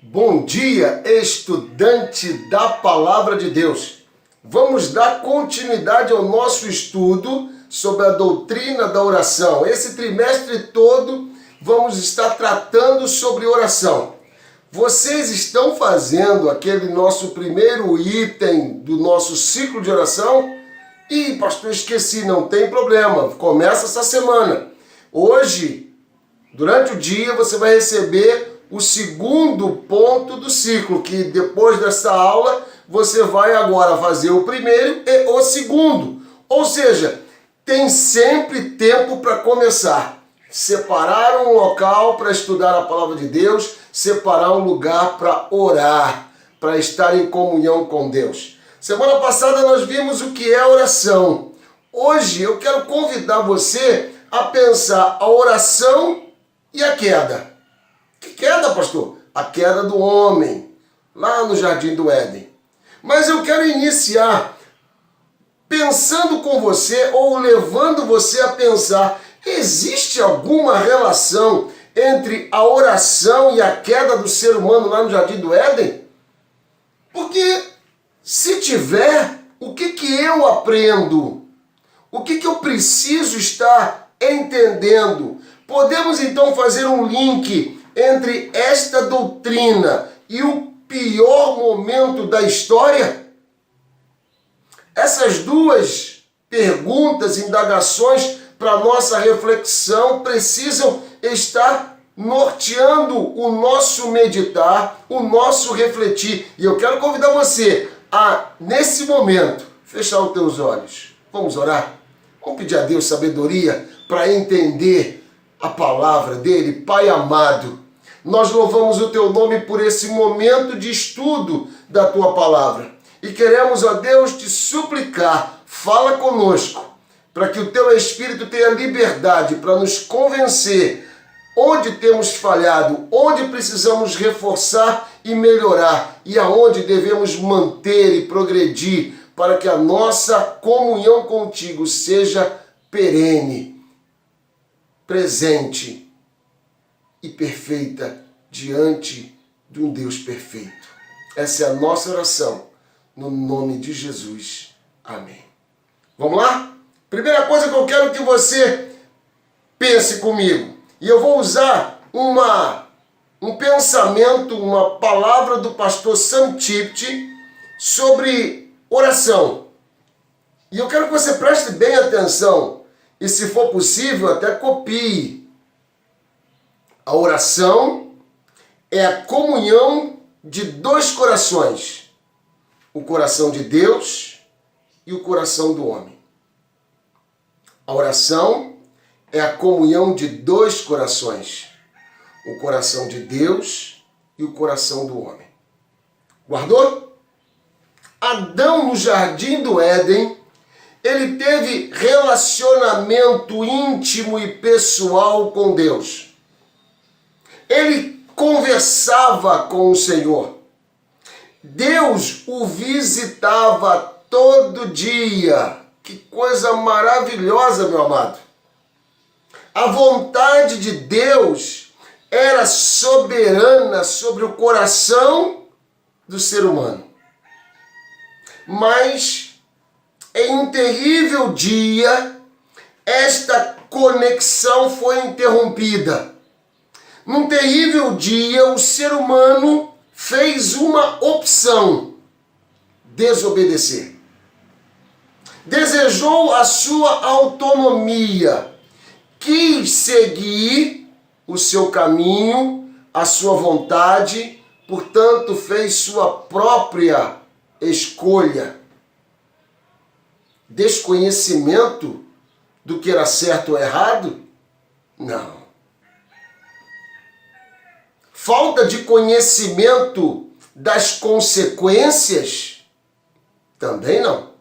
Bom dia, estudante da Palavra de Deus. Vamos dar continuidade ao nosso estudo sobre a doutrina da oração. Esse trimestre todo vamos estar tratando sobre oração. Vocês estão fazendo aquele nosso primeiro item do nosso ciclo de oração? Ih, pastor, esqueci, não tem problema, começa essa semana. Hoje, durante o dia, você vai receber o segundo ponto do ciclo, que depois dessa aula você vai agora fazer o primeiro e o segundo. Ou seja, tem sempre tempo para começar. Separar um local para estudar a palavra de Deus, separar um lugar para orar, para estar em comunhão com Deus. Semana passada nós vimos o que é oração. Hoje eu quero convidar você a pensar a oração e a queda. Que queda, pastor? A queda do homem, lá no Jardim do Éden. Mas eu quero iniciar pensando com você ou levando você a pensar, existe alguma relação entre a oração e a queda do ser humano lá no Jardim do Éden? Porque se tiver, o que eu aprendo? O que eu preciso estar entendendo? Podemos então fazer um link entre esta doutrina e o pior momento da história? Essas duas perguntas, indagações para nossa reflexão precisam estar norteando o nosso meditar, o nosso refletir. E eu quero convidar você a, nesse momento, fechar os teus olhos. Vamos orar? Vamos pedir a Deus sabedoria para entender a palavra dele. Pai amado, nós louvamos o teu nome por esse momento de estudo da tua palavra. E queremos, ó Deus, te suplicar, fala conosco, para que o teu Espírito tenha liberdade para nos convencer onde temos falhado, onde precisamos reforçar e melhorar, e aonde devemos manter e progredir, para que a nossa comunhão contigo seja perene, presente e perfeita diante de um Deus perfeito. Essa é a nossa oração, no nome de Jesus. Amém. Vamos lá? Primeira coisa que eu quero que você pense comigo, e eu vou usar um pensamento, uma palavra do pastor Sam Tipton sobre oração. E eu quero que você preste bem atenção, e se for possível, até copie. A oração é a comunhão de dois corações, o coração de Deus e o coração do homem. A oração é a comunhão de dois corações, o coração de Deus e o coração do homem. Guardou? Adão no Jardim do Éden, ele teve relacionamento íntimo e pessoal com Deus. Ele conversava com o Senhor. Deus o visitava todo dia. Que coisa maravilhosa, meu amado. A vontade de Deus era soberana sobre o coração do ser humano. Mas, em um terrível dia, esta conexão foi interrompida. Num terrível dia, o ser humano fez uma opção: desobedecer. Desejou a sua autonomia, quis seguir o seu caminho, a sua vontade, portanto fez sua própria escolha. Desconhecimento do que era certo ou errado? Não. Falta de conhecimento das consequências? Também não.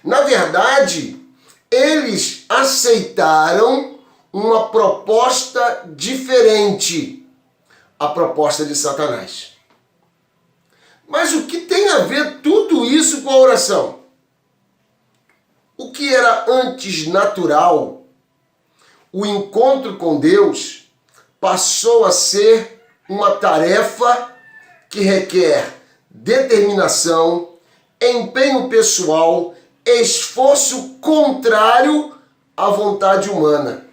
Na verdade, eles aceitaram uma proposta diferente, a proposta de Satanás. Mas o que tem a ver tudo isso com a oração? O que era antes natural, o encontro com Deus, passou a ser uma tarefa que requer determinação, empenho pessoal, esforço contrário à vontade humana.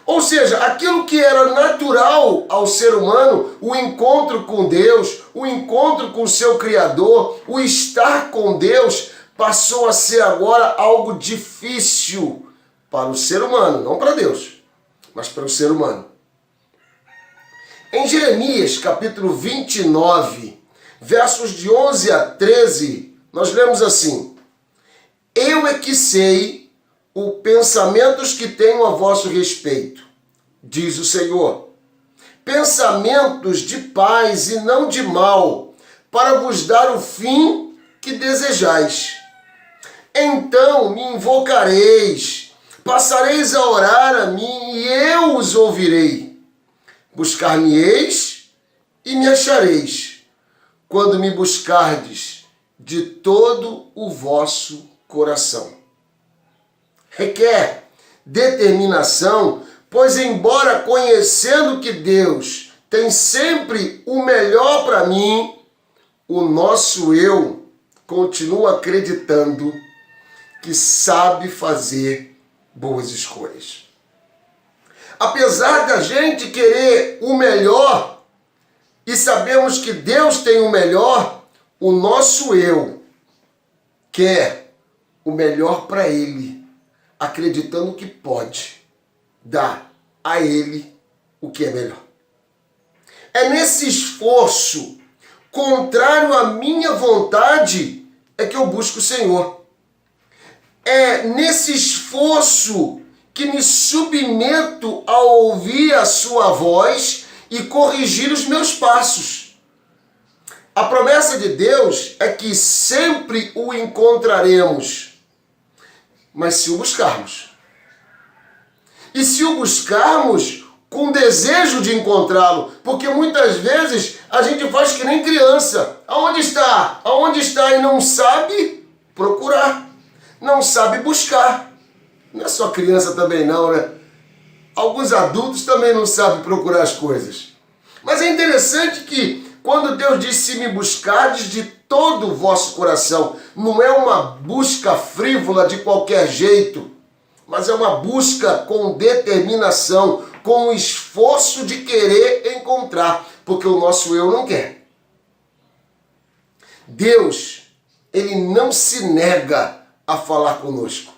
Ou seja, aquilo que era natural ao ser humano, o encontro com Deus, o encontro com o seu Criador, o estar com Deus, passou a ser agora algo difícil para o ser humano, não para Deus, mas para o ser humano. Em Jeremias, capítulo 29, versos de 11 a 13, nós lemos assim: Eu é que sei os pensamentos que tenho a vosso respeito, diz o Senhor, pensamentos de paz e não de mal, para vos dar o fim que desejais. Então me invocareis, passareis a orar a mim e eu os ouvirei. Buscar-me-eis e me achareis, quando me buscardes de todo o vosso coração. Requer determinação, pois embora conhecendo que Deus tem sempre o melhor para mim, o nosso eu continua acreditando que sabe fazer boas escolhas. Apesar da gente querer o melhor e sabemos que Deus tem o melhor, o nosso eu quer o melhor para Ele, acreditando que pode dar a Ele o que é melhor. É nesse esforço contrário à minha vontade é que eu busco o Senhor. É nesse esforço que me submeto a ouvir a sua voz e corrigir os meus passos. A promessa de Deus é que sempre o encontraremos, mas se o buscarmos. E se o buscarmos com desejo de encontrá-lo, porque muitas vezes a gente faz que nem criança. Aonde está? Aonde está? E não sabe procurar, não sabe buscar. Não é só criança também não, né? Alguns adultos também não sabem procurar as coisas. Mas é interessante que quando Deus diz: se me buscardes de todo o vosso coração, não é uma busca frívola de qualquer jeito, mas é uma busca com determinação, com o esforço de querer encontrar, porque o nosso eu não quer. Deus, Ele não se nega a falar conosco.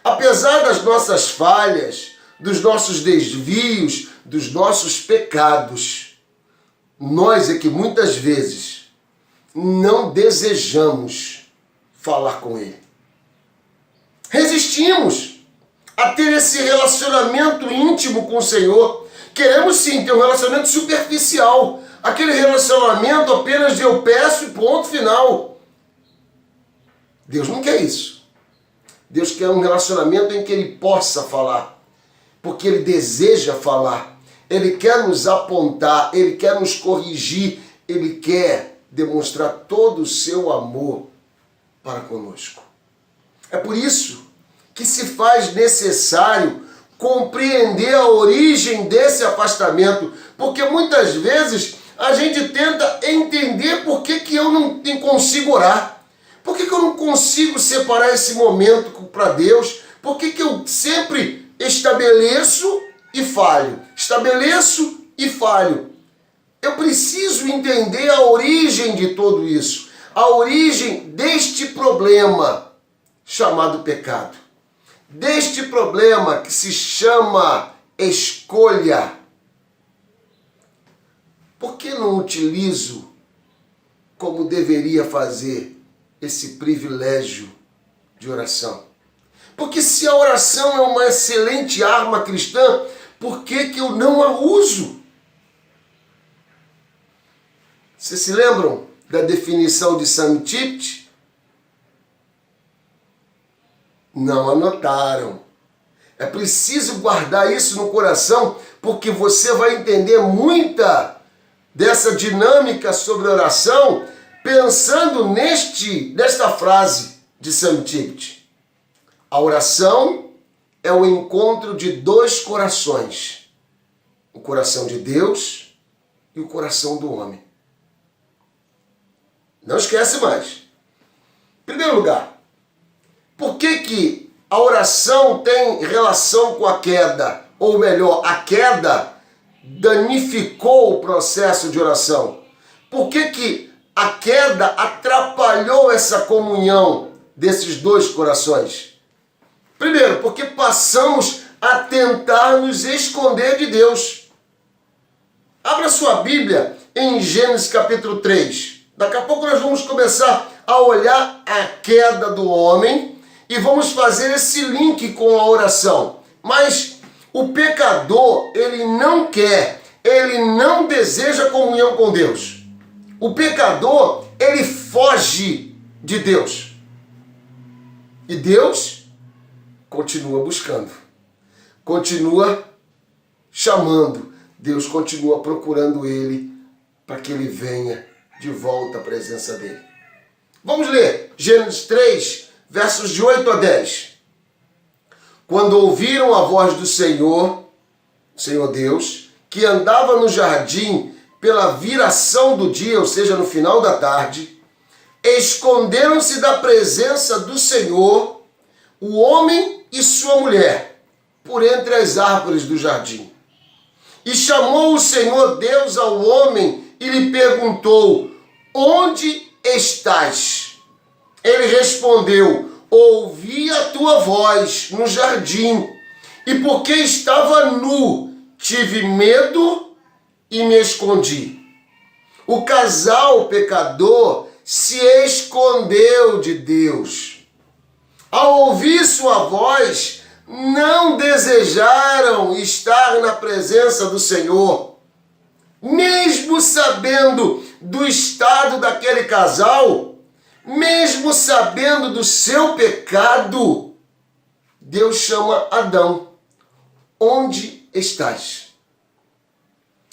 Apesar das nossas falhas, dos nossos desvios, dos nossos pecados, nós é que muitas vezes não desejamos falar com Ele. Resistimos a ter esse relacionamento íntimo com o Senhor. Queremos sim ter um relacionamento superficial, aquele relacionamento apenas de eu peço e ponto final. Deus não quer isso. Deus quer um relacionamento em que Ele possa falar, porque Ele deseja falar. Ele quer nos apontar, Ele quer nos corrigir, Ele quer demonstrar todo o seu amor para conosco. É por isso que se faz necessário compreender a origem desse afastamento, porque muitas vezes a gente tenta entender por que eu não consigo orar, por que eu não consigo separar esse momento para Deus, por que eu sempre estabeleço e falho, estabeleço e falho. Eu preciso entender a origem de tudo isso, a origem deste problema chamado pecado, deste problema que se chama escolha. Por que não utilizo como deveria fazer esse privilégio de oração? Porque se a oração é uma excelente arma cristã, por que eu não a uso? Vocês se lembram da definição de Sam Tipton? Não anotaram. É preciso guardar isso no coração, porque você vai entender muita dessa dinâmica sobre oração pensando nesta frase de Sam Tipton. A oração é o encontro de dois corações, o coração de Deus e o coração do homem. Não esquece mais. Em primeiro lugar, por que a oração tem relação com a queda? Ou melhor, a queda danificou o processo de oração? Por que a queda atrapalhou essa comunhão desses dois corações? Primeiro, porque passamos a tentar nos esconder de Deus. Abra sua Bíblia em Gênesis capítulo 3. Daqui a pouco nós vamos começar a olhar a queda do homem e vamos fazer esse link com a oração. Mas o pecador, ele não quer, ele não deseja comunhão com Deus. O pecador, ele foge de Deus. E Deus continua buscando, continua chamando, Deus continua procurando ele para que ele venha de volta à presença dele. Vamos ler Gênesis 3, versos de 8 a 10. Quando ouviram a voz do Senhor Deus, que andava no jardim pela viração do dia, ou seja, no final da tarde, esconderam-se da presença do Senhor o homem e sua mulher, por entre as árvores do jardim. E chamou o Senhor Deus ao homem e lhe perguntou: onde estás? Ele respondeu: ouvi a tua voz no jardim, e porque estava nu, tive medo e me escondi. O casal pecador se escondeu de Deus. Ao ouvir sua voz, não desejaram estar na presença do Senhor. Mesmo sabendo do estado daquele casal, mesmo sabendo do seu pecado, Deus chama Adão: onde estás?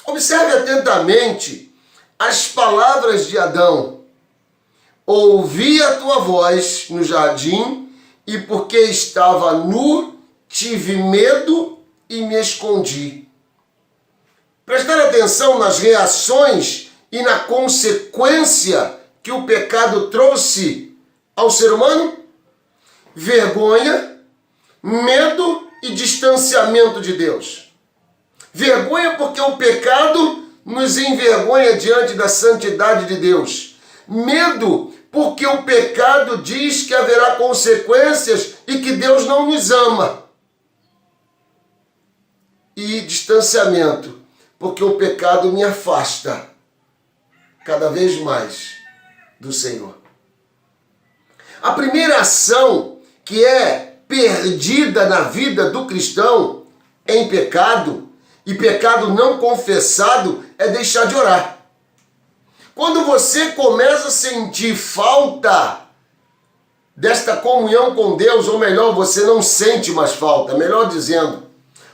Observe atentamente as palavras de Adão. Ouvi a tua voz no jardim, e porque estava nu, tive medo e me escondi. Prestar atenção nas reações e na consequência que o pecado trouxe ao ser humano: vergonha, medo e distanciamento de Deus. Vergonha porque o pecado nos envergonha diante da santidade de Deus. Medo porque o pecado diz que haverá consequências e que Deus não nos ama. E distanciamento porque o pecado me afasta cada vez mais do Senhor. A primeira ação que é perdida na vida do cristão em pecado, e pecado não confessado, é deixar de orar. Quando você começa a sentir falta desta comunhão com Deus, ou melhor, você não sente mais falta, melhor dizendo,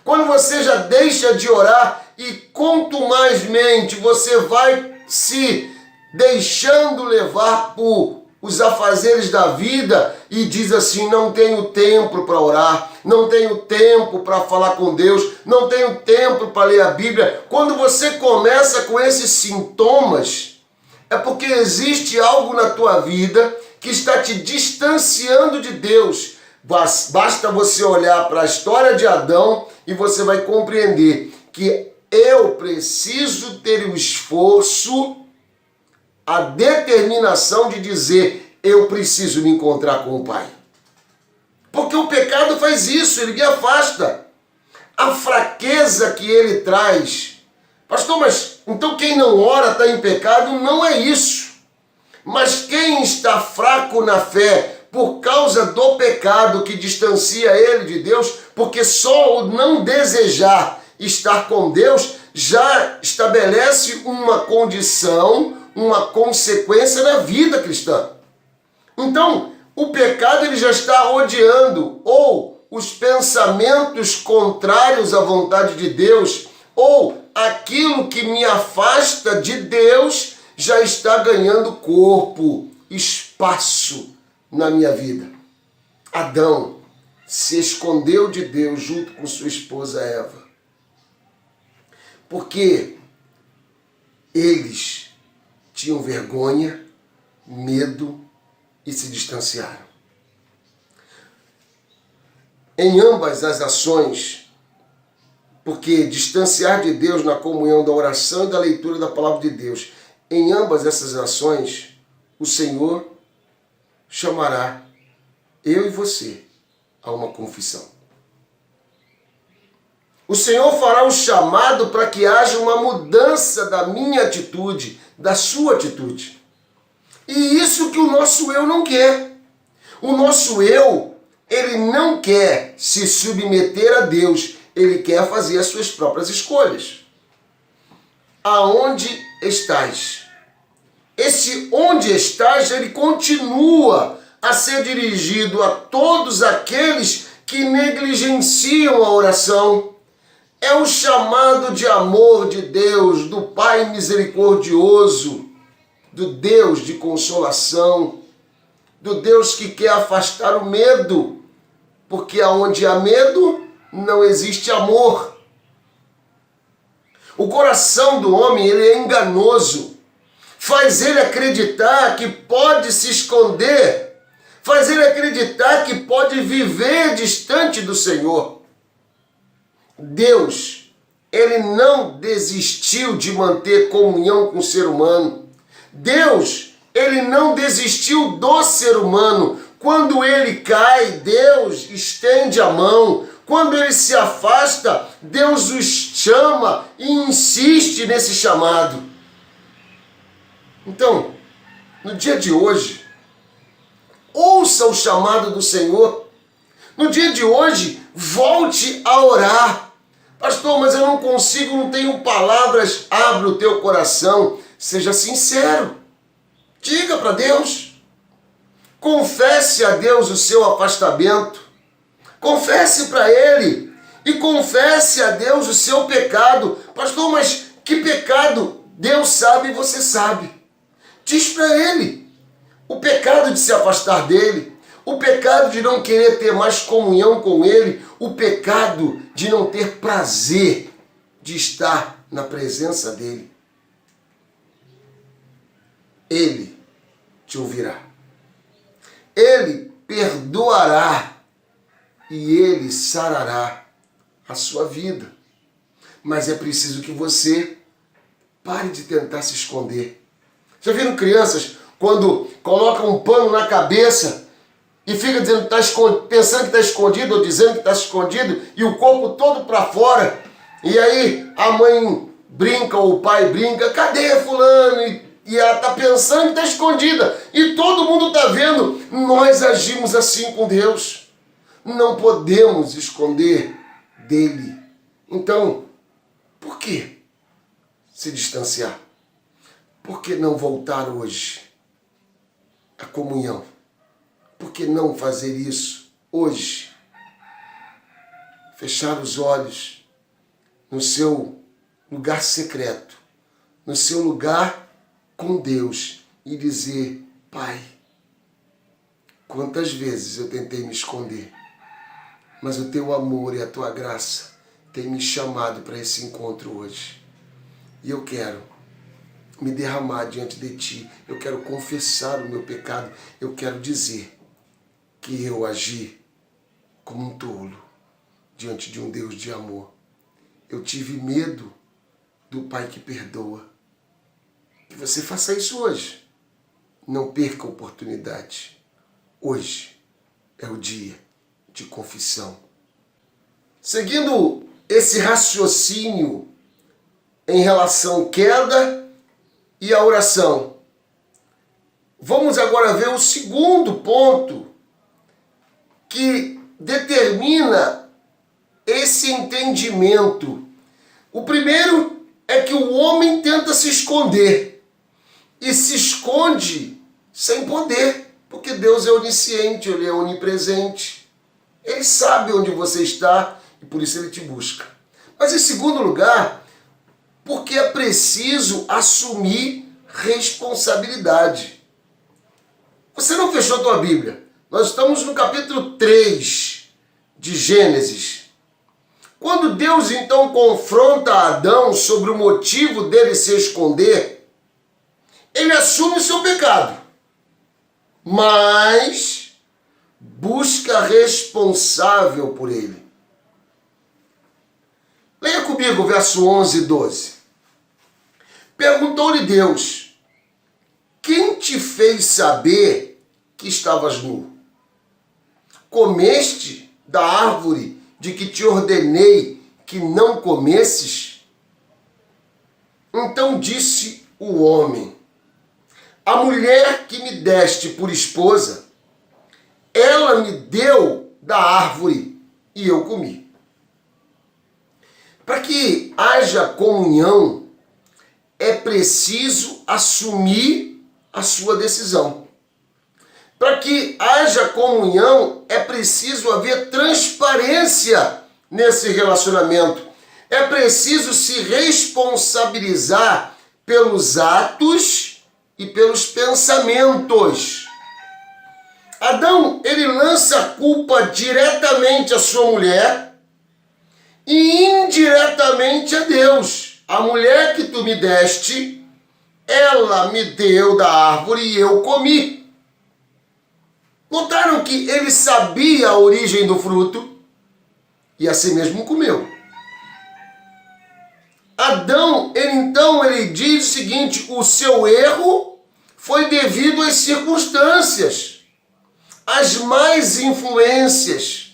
quando você já deixa de orar e contumazmente você vai se deixando levar por os afazeres da vida e diz assim: não tenho tempo para orar, não tenho tempo para falar com Deus, não tenho tempo para ler a Bíblia. Quando você começa com esses sintomas, é porque existe algo na tua vida que está te distanciando de Deus. Basta você olhar para a história de Adão e você vai compreender que eu preciso ter o esforço, a determinação de dizer: eu preciso me encontrar com o Pai. Porque o pecado faz isso, ele me afasta. A fraqueza que ele traz. Pastor, mas então quem não ora está em pecado? Não é isso. Mas quem está fraco na fé por causa do pecado que distancia ele de Deus, porque só o não desejar estar com Deus já estabelece uma condição, uma consequência na vida cristã. Então, o pecado ele já está rodeando, ou os pensamentos contrários à vontade de Deus, ou aquilo que me afasta de Deus já está ganhando corpo, espaço na minha vida. Adão se escondeu de Deus junto com sua esposa Eva. Porque Eles tinham vergonha, medo e se distanciaram. Em ambas as ações, porque distanciar de Deus na comunhão da oração e da leitura da palavra de Deus, em ambas essas ações, o Senhor chamará eu e você a uma confissão. O Senhor fará um chamado para que haja uma mudança da minha atitude, da sua atitude. E isso que o nosso eu não quer. O nosso eu, ele não quer se submeter a Deus, ele quer fazer as suas próprias escolhas. Aonde estás? Esse onde estás, ele continua a ser dirigido a todos aqueles que negligenciam a oração. É o chamado de amor de Deus, do Pai misericordioso, do Deus de consolação, do Deus que quer afastar o medo, porque aonde há medo, não existe amor. O coração do homem, ele é enganoso, faz ele acreditar que pode se esconder, faz ele acreditar que pode viver distante do Senhor. Deus, ele não desistiu de manter comunhão com o ser humano. Deus, ele não desistiu do ser humano. Quando ele cai, Deus estende a mão. Quando ele se afasta, Deus os chama e insiste nesse chamado. Então, no dia de hoje, ouça o chamado do Senhor. No dia de hoje, volte a orar. Pastor, mas eu não consigo, não tenho palavras. Abre o teu coração, seja sincero. Diga para Deus. Confesse a Deus o seu afastamento. Confesse para Ele. E confesse a Deus o seu pecado. Pastor, mas que pecado? Deus sabe e você sabe. Diz para Ele. O pecado de se afastar dEle. O pecado de não querer ter mais comunhão com Ele. O pecado de não ter prazer de estar na presença dEle. Ele te ouvirá. Ele perdoará e Ele sarará a sua vida. Mas é preciso que você pare de tentar se esconder. Já viram crianças quando colocam um pano na cabeça e fica dizendo que pensando que está escondido ou dizendo que está escondido e o corpo todo para fora? E aí a mãe brinca ou o pai brinca, cadê fulano? E ela está pensando que está escondida. E todo mundo está vendo. Nós agimos assim com Deus. Não podemos esconder dele. Então, por que se distanciar? Por que não voltar hoje à comunhão? Por que não fazer isso hoje? Fechar os olhos no seu lugar secreto, no seu lugar com Deus e dizer: Pai, quantas vezes eu tentei me esconder, mas o teu amor e a tua graça têm me chamado para esse encontro hoje. E eu quero me derramar diante de ti, eu quero confessar o meu pecado, eu quero dizer que eu agi como um tolo diante de um Deus de amor. Eu tive medo do Pai que perdoa. Que você faça isso hoje. Não perca a oportunidade. Hoje é o dia de confissão. Seguindo esse raciocínio em relação à queda e à oração, vamos agora ver o segundo ponto que determina esse entendimento. O primeiro é que o homem tenta se esconder e se esconde sem poder, porque Deus é onisciente, Ele é onipresente. Ele sabe onde você está e por isso Ele te busca. Mas em segundo lugar, porque é preciso assumir responsabilidade. Você não fechou a tua Bíblia. Nós estamos no capítulo 3 de Gênesis. Quando Deus então confronta Adão sobre o motivo dele se esconder, ele assume o seu pecado, mas busca responsável por ele. Leia comigo o verso 11 e 12. Perguntou-lhe Deus: quem te fez saber que estavas nu? Comeste da árvore de que te ordenei que não comesses? Então disse o homem: a mulher que me deste por esposa, ela me deu da árvore e eu comi. Para que haja comunhão, é preciso assumir a sua decisão. Para que haja comunhão, é preciso haver transparência nesse relacionamento. É preciso se responsabilizar pelos atos e pelos pensamentos. Adão, ele lança a culpa diretamente à sua mulher e indiretamente a Deus. A mulher que tu me deste, ela me deu da árvore e eu comi. Notaram que ele sabia a origem do fruto e assim mesmo comeu. Adão, ele diz o seguinte: o seu erro foi devido às circunstâncias, às más influências.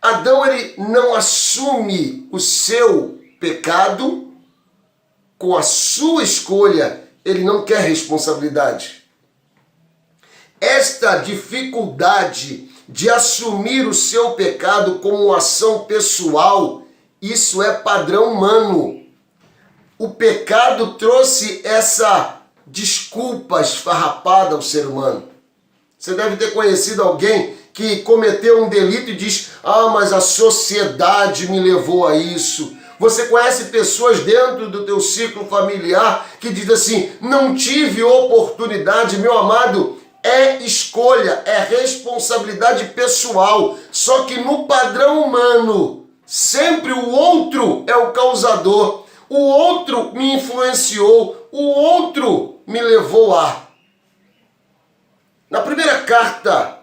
Adão, ele não assume o seu pecado com a sua escolha, ele não quer responsabilidade. Esta dificuldade de assumir o seu pecado como uma ação pessoal, isso é padrão humano. O pecado trouxe essa desculpa esfarrapada ao ser humano. Você deve ter conhecido alguém que cometeu um delito e diz: ah, mas a sociedade me levou a isso. Você conhece pessoas dentro do teu ciclo familiar que diz assim: não tive oportunidade. Meu amado, é escolha, é responsabilidade pessoal. Só que no padrão humano, sempre o outro é o causador. O outro me influenciou, o outro me levou a. Na primeira carta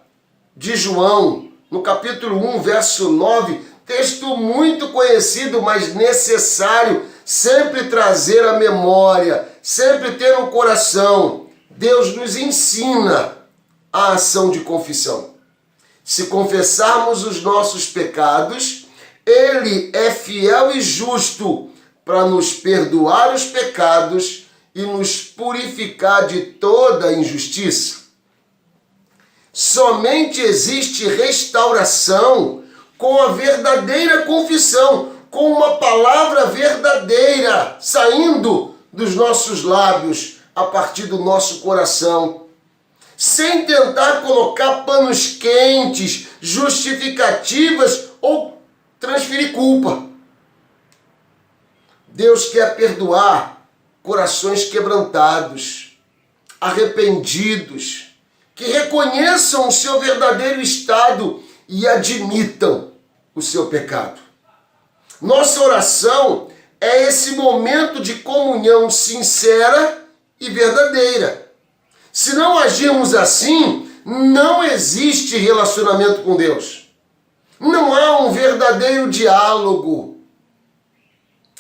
de João, no capítulo 1, verso 9, texto muito conhecido, mas necessário sempre trazer à memória, sempre ter no coração. Deus nos ensina a ação de confissão. Se confessarmos os nossos pecados, Ele é fiel e justo para nos perdoar os pecados e nos purificar de toda injustiça. Somente existe restauração com a verdadeira confissão, com uma palavra verdadeira saindo dos nossos lábios, a partir do nosso coração, sem tentar colocar panos quentes, justificativas ou transferir culpa. Deus quer perdoar corações quebrantados, arrependidos, que reconheçam o seu verdadeiro estado e admitam o seu pecado. Nossa oração é esse momento de comunhão sincera e verdadeira. Se não agirmos assim, não existe relacionamento com Deus. Não há um verdadeiro diálogo.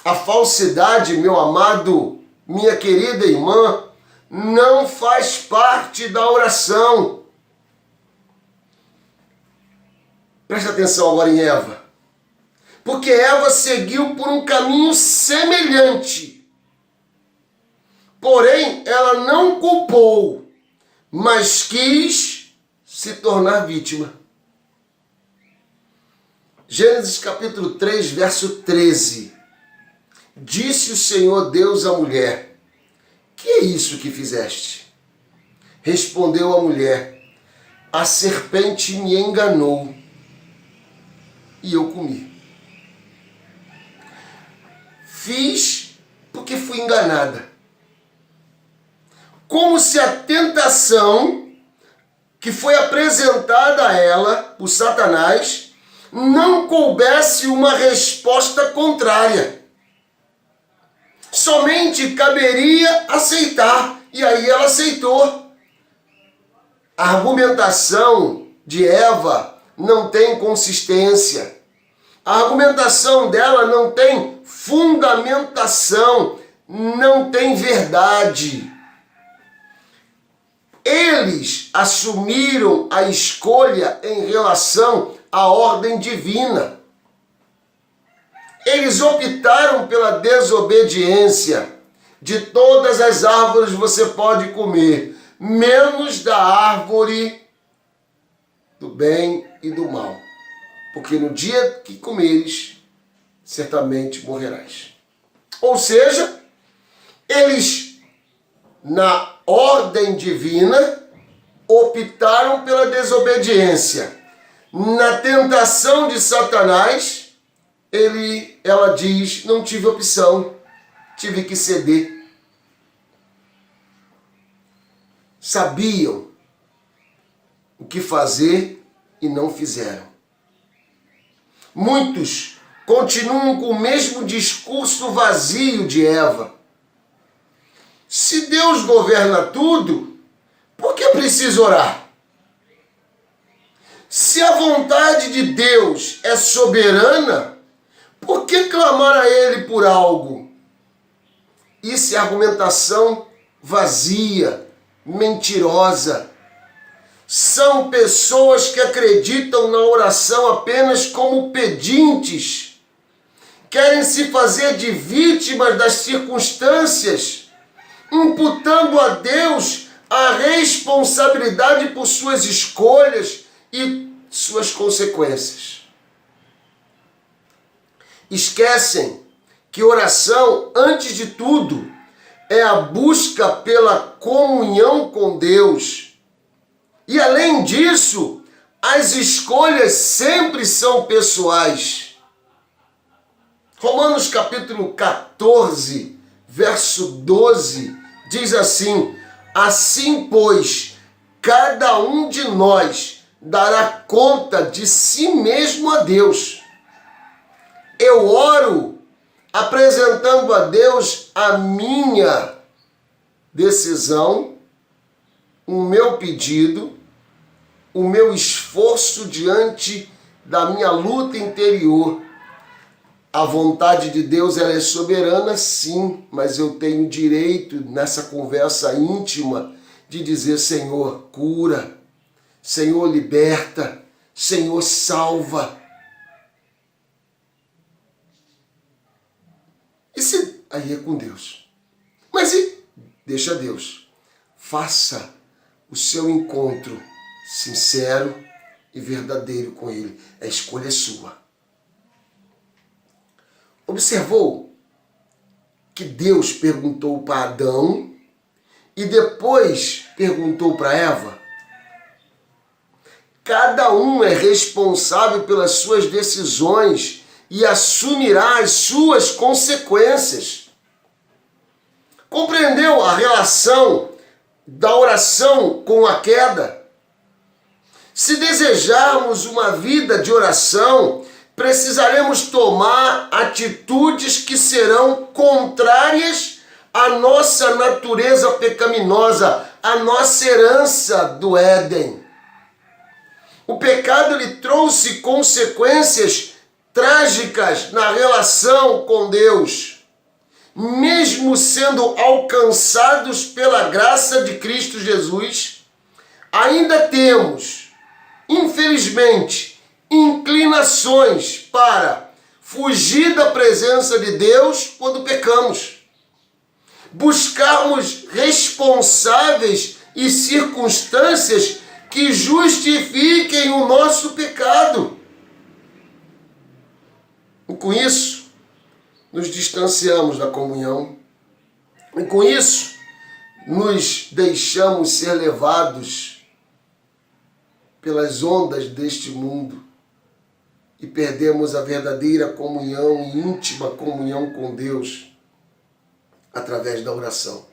A falsidade, meu amado, minha querida irmã, não faz parte da oração. Presta atenção agora em Eva. Porque Eva seguiu por um caminho semelhante. Porém, ela não culpou, mas quis se tornar vítima. Gênesis capítulo 3, verso 13. Disse o Senhor Deus à mulher: que é isso que fizeste? Respondeu a mulher: a serpente me enganou e eu comi. Fiz porque fui enganada. Como se a tentação que foi apresentada a ela por Satanás não coubesse uma resposta contrária. Somente caberia aceitar. E aí ela aceitou. A argumentação de Eva não tem consistência. A argumentação dela não tem fundamentação, não tem verdade. Eles assumiram a escolha em relação à ordem divina. Eles optaram pela desobediência. De todas as árvores você pode comer, menos da árvore do bem e do mal. Porque no dia que comeres, certamente morrerás. Ou seja, eles, na ordem divina, optaram pela desobediência. Na tentação de Satanás, ela diz, não tive opção, tive que ceder. Sabiam o que fazer e não fizeram. Muitos continuam com o mesmo discurso vazio de Eva. Se Deus governa tudo, por que precisa orar? Se a vontade de Deus é soberana, por que clamar a Ele por algo? Isso é argumentação vazia, mentirosa. São pessoas que acreditam na oração apenas como pedintes. Querem se fazer de vítimas das circunstâncias, imputando a Deus a responsabilidade por suas escolhas e suas consequências. Esquecem que oração, antes de tudo, é a busca pela comunhão com Deus. E além disso, as escolhas sempre são pessoais. Romanos capítulo 14, verso 12, diz assim: assim, pois, cada um de nós dará conta de si mesmo a Deus. Eu oro apresentando a Deus a minha decisão, o meu pedido, o meu esforço diante da minha luta interior. A vontade de Deus, ela é soberana, sim, mas eu tenho direito nessa conversa íntima de dizer: Senhor, cura, Senhor, liberta, Senhor, salva. Isso aí é com Deus. Mas deixa Deus. Faça o seu encontro sincero e verdadeiro com Ele. A escolha é sua. Observou que Deus perguntou para Adão e depois perguntou para Eva? Cada um é responsável pelas suas decisões e assumirá as suas consequências. Compreendeu a relação da oração com a queda? Se desejarmos uma vida de oração, precisaremos tomar atitudes que serão contrárias à nossa natureza pecaminosa, à nossa herança do Éden. O pecado lhe trouxe consequências trágicas na relação com Deus. Mesmo sendo alcançados pela graça de Cristo Jesus, ainda temos, infelizmente, inclinações para fugir da presença de Deus quando pecamos. Buscarmos responsáveis e circunstâncias que justifiquem o nosso pecado. E com isso, nos distanciamos da comunhão. E com isso, nos deixamos ser levados pelas ondas deste mundo e perdemos a verdadeira comunhão e íntima comunhão com Deus através da oração.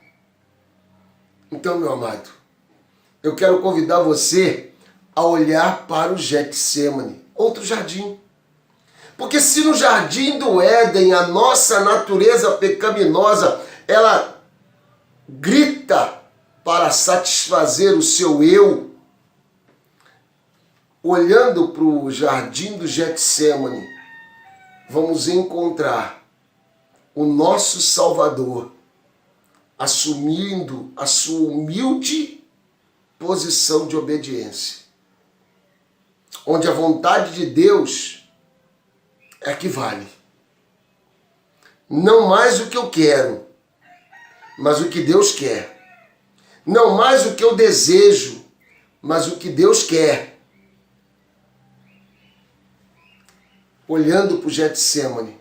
Então, meu amado, eu quero convidar você a olhar para o Getsêmani, outro jardim. Porque se no jardim do Éden a nossa natureza pecaminosa, ela grita para satisfazer o seu eu, olhando para o jardim do Getsêmani, vamos encontrar o nosso Salvador assumindo a sua humilde posição de obediência, onde a vontade de Deus é que vale. Não mais o que eu quero, mas o que Deus quer. Não mais o que eu desejo, mas o que Deus quer. Olhando para o Getsêmani,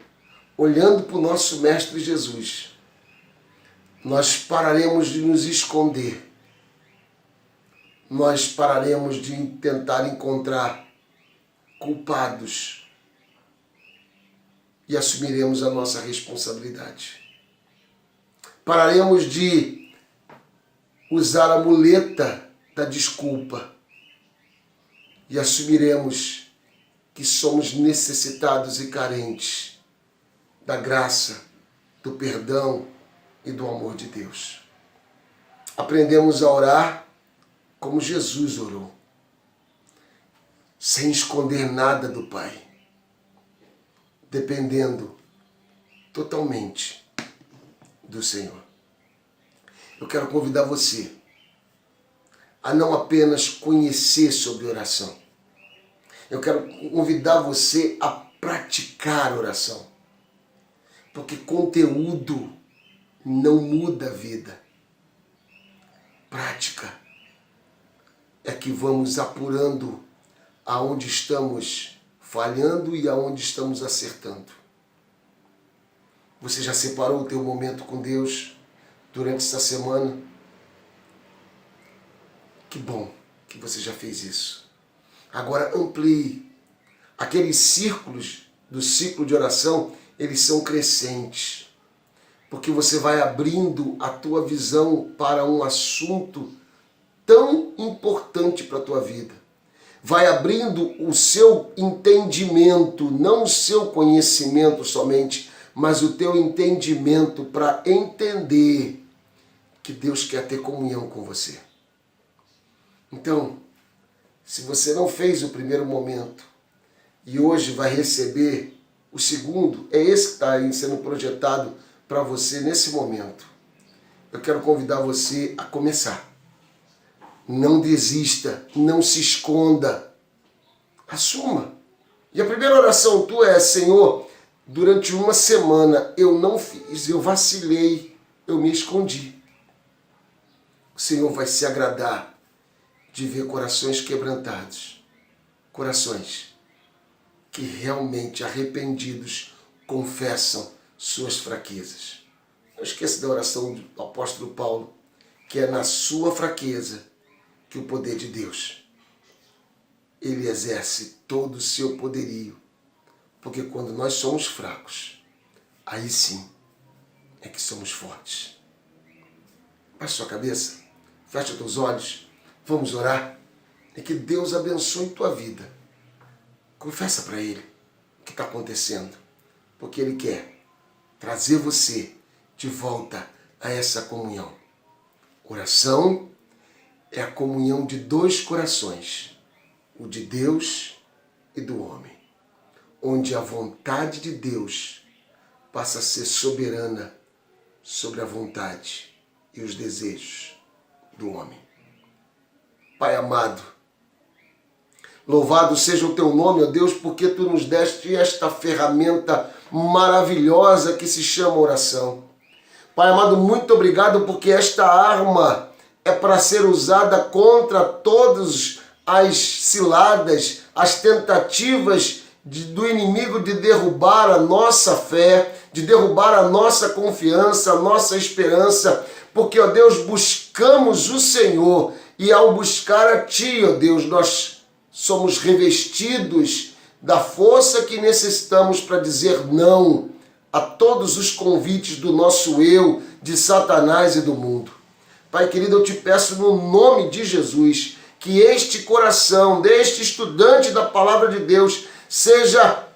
olhando para o nosso Mestre Jesus, nós pararemos de nos esconder. Nós pararemos de tentar encontrar culpados e assumiremos a nossa responsabilidade. Pararemos de usar a muleta da desculpa e assumiremos que somos necessitados e carentes da graça, do perdão e do amor de Deus. Aprendemos a orar como Jesus orou, sem esconder nada do Pai, dependendo totalmente do Senhor. Eu quero convidar você a não apenas conhecer sobre oração. Eu quero convidar você a praticar oração, porque conteúdo não muda a vida. Prática é que vamos apurando aonde estamos falhando e aonde estamos acertando. Você já separou o teu momento com Deus durante essa semana? Que bom que você já fez isso. Agora amplie. Aqueles círculos do ciclo de oração, eles são crescentes. Porque você vai abrindo a tua visão para um assunto tão importante para a tua vida. Vai abrindo o seu entendimento, não o seu conhecimento somente, mas o teu entendimento para entender que Deus quer ter comunhão com você. Então, se você não fez o primeiro momento e hoje vai receber o segundo, é esse que está sendo projetado para você nesse momento. Eu quero convidar você a começar. Não desista, não se esconda. Assuma. E a primeira oração tua é: Senhor, durante uma semana eu não fiz, eu vacilei, eu me escondi. O Senhor vai se agradar de ver corações quebrantados. Corações que realmente arrependidos confessam suas fraquezas. Não esqueça da oração do apóstolo Paulo, que é na sua fraqueza que o poder de Deus, ele exerce todo o seu poderio. Porque quando nós somos fracos, aí sim é que somos fortes. Baixe sua cabeça, feche os teus olhos, vamos orar, e que Deus abençoe tua vida. Confessa para Ele o que está acontecendo, porque Ele quer trazer você de volta a essa comunhão. Oração é a comunhão de dois corações, o de Deus e do homem, onde a vontade de Deus passa a ser soberana sobre a vontade e os desejos do homem. Pai amado, louvado seja o teu nome, ó Deus, porque tu nos deste esta ferramenta maravilhosa que se chama oração. Pai amado, muito obrigado, porque esta arma é para ser usada contra todas as ciladas, as tentativas do inimigo de derrubar a nossa fé, de derrubar a nossa confiança, a nossa esperança, porque, ó Deus, buscamos o Senhor e ao buscar a Ti, ó Deus, nós somos revestidos da força que necessitamos para dizer não a todos os convites do nosso eu, de Satanás e do mundo. Pai querido, eu te peço no nome de Jesus que este coração deste estudante da palavra de Deus seja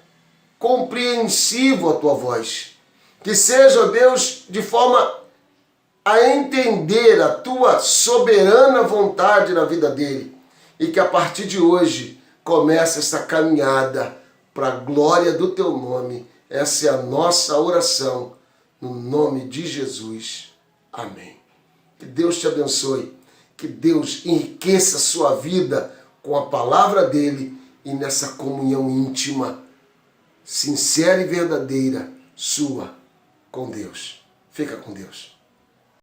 compreensivo à tua voz. Que seja, ó Deus, de forma a entender a tua soberana vontade na vida dele. E que a partir de hoje comece essa caminhada para a glória do teu nome. Essa é a nossa oração, no nome de Jesus. Amém. Que Deus te abençoe. Que Deus enriqueça a sua vida com a palavra dele e nessa comunhão íntima, sincera e verdadeira, sua com Deus. Fica com Deus.